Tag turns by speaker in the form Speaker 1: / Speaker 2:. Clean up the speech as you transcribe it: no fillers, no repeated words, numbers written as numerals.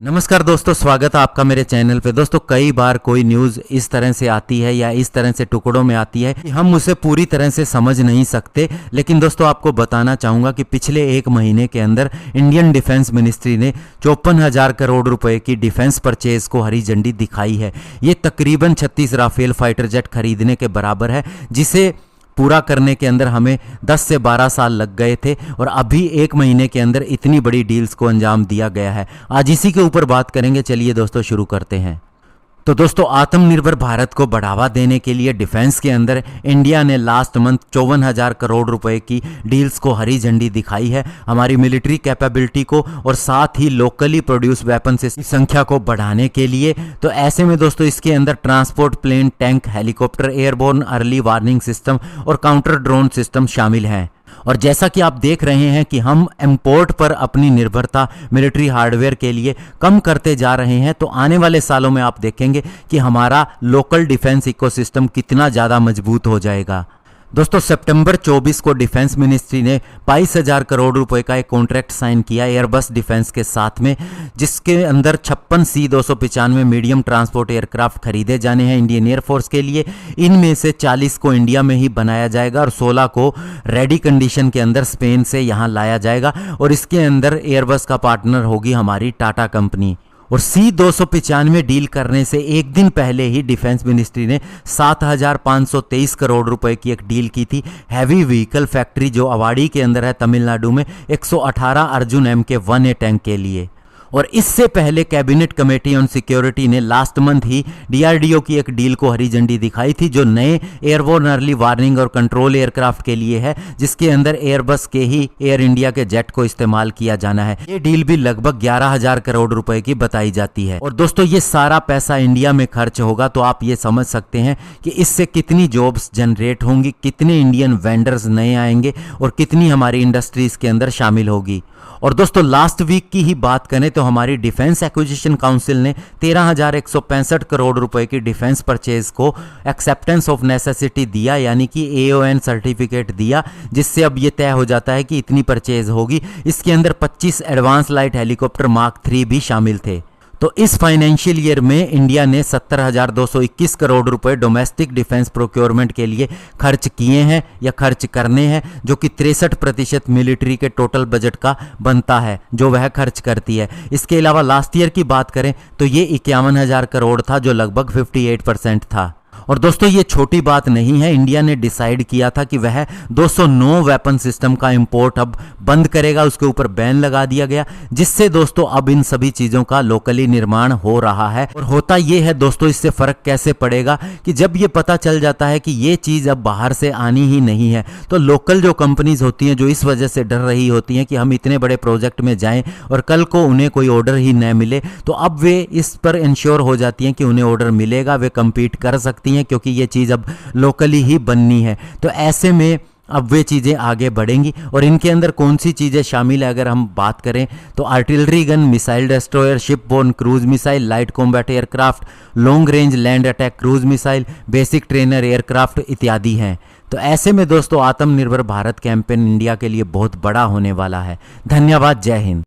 Speaker 1: नमस्कार दोस्तों, स्वागत है आपका मेरे चैनल पे। दोस्तों, कई बार कोई न्यूज़ इस तरह से आती है या इस तरह से टुकड़ों में आती है कि हम उसे पूरी तरह से समझ नहीं सकते। लेकिन दोस्तों, आपको बताना चाहूँगा कि पिछले एक महीने के अंदर इंडियन डिफेंस मिनिस्ट्री ने 54,000 करोड़ रुपए की डिफेंस परचेज को हरी झंडी दिखाई है। ये तकरीबन 36 राफेल फाइटर जेट खरीदने के बराबर है, जिसे पूरा करने के अंदर हमें 10 से 12 साल लग गए थे और अभी एक महीने के अंदर इतनी बड़ी डील्स को अंजाम दिया गया है। आज इसी के ऊपर बात करेंगे। चलिए दोस्तों, शुरू करते हैं। तो दोस्तों, आत्मनिर्भर भारत को बढ़ावा देने के लिए डिफेंस के अंदर इंडिया ने लास्ट मंथ 54,000 करोड़ रुपए की डील्स को हरी झंडी दिखाई है, हमारी मिलिट्री कैपेबिलिटी को और साथ ही लोकली प्रोड्यूस वेपन की संख्या को बढ़ाने के लिए। तो ऐसे में दोस्तों, इसके अंदर transport plane, tank, helicopter, airborne early warning system और काउंटर ड्रोन सिस्टम शामिल हैं। और जैसा कि आप देख रहे हैं कि हम इंपोर्ट पर अपनी निर्भरता मिलिट्री हार्डवेयर के लिए कम करते जा रहे हैं, तो आने वाले सालों में आप देखेंगे कि हमारा लोकल डिफेंस इकोसिस्टम कितना ज़्यादा मजबूत हो जाएगा। दोस्तों, सितंबर 24 को डिफेंस मिनिस्ट्री ने 22,000 करोड़ रुपए का एक कॉन्ट्रैक्ट साइन किया एयरबस डिफेंस के साथ में, जिसके अंदर 56 C-295 मीडियम ट्रांसपोर्ट एयरक्राफ्ट खरीदे जाने हैं इंडियन एयरफोर्स के लिए। इनमें से 40 को इंडिया में ही बनाया जाएगा और 16 को रेडी कंडीशन के अंदर स्पेन से यहाँ लाया जाएगा। और इसके अंदर एयरबस का पार्टनर होगी हमारी टाटा कंपनी। और C-295 डील करने से एक दिन पहले ही डिफेंस मिनिस्ट्री ने 7,523 करोड़ रुपए की एक डील की थी हैवी व्हीकल फैक्ट्री, जो अवाड़ी के अंदर है तमिलनाडु में, 118 अर्जुन MK-1A टैंक के लिए। और इससे पहले कैबिनेट कमेटी ऑन सिक्योरिटी ने लास्ट मंथ ही DRDO की एक डील को हरी झंडी दिखाई थी, जो नए एयरबोर्न अर्ली वार्निंग और कंट्रोल एयरक्राफ्ट के लिए है, जिसके अंदर एयरबस के ही एयर इंडिया के जेट को इस्तेमाल किया जाना है। ये डील भी लगभग 11,000 करोड़ रुपए की बताई जाती है। और दोस्तों, ये सारा पैसा इंडिया में खर्च होगा, तो आप ये समझ सकते हैं कि इससे कितनी जॉब्स जनरेट होंगी, कितने इंडियन वेंडर्स नए आएंगे और कितनी हमारी इंडस्ट्रीज के अंदर शामिल होगी। और दोस्तों, लास्ट वीक की ही बात करें तो हमारी डिफेंस एक्विजिशन काउंसिल ने 13,165 करोड़ रुपए की डिफेंस परचेज को एक्सेप्टेंस ऑफ नेसेसिटी दिया, यानी कि AON सर्टिफिकेट दिया, जिससे अब ये तय हो जाता है कि इतनी परचेज होगी। इसके अंदर 25 एडवांस लाइट हेलीकॉप्टर मार्क 3 भी शामिल थे। तो इस फाइनेंशियल ईयर में इंडिया ने 70,221 करोड़ रुपए डोमेस्टिक डिफेंस प्रोक्योरमेंट के लिए खर्च किए हैं या खर्च करने हैं, जो कि 63% मिलिट्री के टोटल बजट का बनता है, जो वह खर्च करती है। इसके अलावा लास्ट ईयर की बात करें तो ये 51,000 करोड़ था, जो लगभग 58% था। और दोस्तों, ये छोटी बात नहीं है। इंडिया ने डिसाइड किया था कि वह 209 वेपन सिस्टम का इंपोर्ट अब बंद करेगा, उसके ऊपर बैन लगा दिया गया, जिससे दोस्तों अब इन सभी चीज़ों का लोकली निर्माण हो रहा है। और होता ये है दोस्तों, इससे फ़र्क कैसे पड़ेगा कि जब ये पता चल जाता है कि ये चीज़ अब बाहर से आनी ही नहीं है, तो लोकल जो कंपनीज होती हैं, जो इस वजह से डर रही होती हैं कि हम इतने बड़े प्रोजेक्ट में जाएं और कल को उन्हें कोई ऑर्डर ही न मिले, तो अब वे इस पर इंश्योर हो जाती हैं कि उन्हें ऑर्डर मिलेगा, वे कम्पीट कर सकती हैं, क्योंकि ये चीज़ अब लोकली ही बननी है। तो ऐसे में अब वे चीज़ें आगे बढ़ेंगी। और इनके अंदर कौन सी चीज़ें शामिल है अगर हम बात करें तो artillery gun, missile destroyer, ship borne cruise missile, light combat aircraft, long range land attack cruise missile, basic trainer aircraft इत्यादि हैं। तो ऐसे में दोस्तों, आत्मनिर्भर भारत कैंपेन इंडिया के लिए बहुत बड़ा होने वाला है। धन्यवाद। जय हिंद।